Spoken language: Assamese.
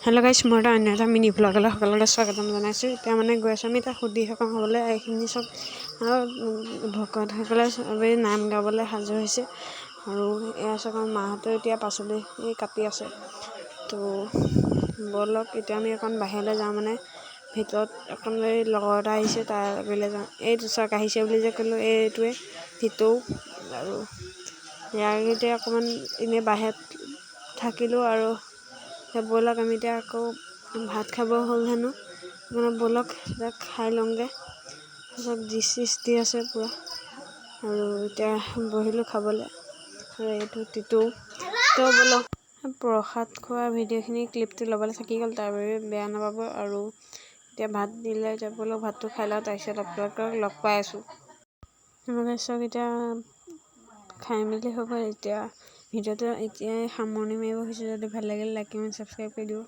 হেল্ল' গাইছ, মই এটা অন্য এটা মিনি ভ্লগলৈ সকলোকে স্বাগতম জনাইছোঁ। এতিয়া মানে গৈ আছোঁ আমি তাত সুধি সকাম হ'বলৈ। এইখিনি চব ভকতসকলে চবেই নাম গাবলৈ সাজু হৈছে আৰু এয়া চব মাহঁতেও এতিয়া পাচলি কাটি আছে। তো ব'লক এতিয়া আমি অকণ বাহিৰলৈ যাওঁ, মানে ভিতৰত অকণ এই লগৰ এটা আহিছে তাৰ লগলৈ যাওঁ। এইটো চাওক আহিছে বুলি যে ক'লোঁ, এইটোৱে ভিতৌ। আৰু ইয়াৰ এতিয়া অকণমান এনেই বাহিৰত থাকিলোঁ আৰু ব'লক আমি এতিয়া আকৌ ভাত খাব হ'ল হেনো, মানে ব'লক এতিয়া খাই লওঁগৈ। তাৰপিছত ডিছ দি আছে পূৰা, আৰু এতিয়া বহিলোঁ খাবলৈ। আৰু এইটো তিতৌ। তো ব'লক প্ৰসাদ খোৱা ভিডিঅ'খিনি ক্লিপটো ল'বলৈ থাকি গ'ল, তাৰ বাবে বেয়া নাপাব। আৰু এতিয়া ভাত দিলে, এতিয়া ব'লক ভাতটো খাই লওঁ, তাৰপিছত আপোনালোকক লগ পাই আছোঁ। চাওক এতিয়া খাই মেলি হ'ব। এতিয়া ভিডিঅ'টো এতিয়াই সামৰণি মাৰিব খুজিছোঁ। যদি ভাল লাগিলে লাইক কমেণ্ট ছাবস্ক্ৰাইব কৰি দিব।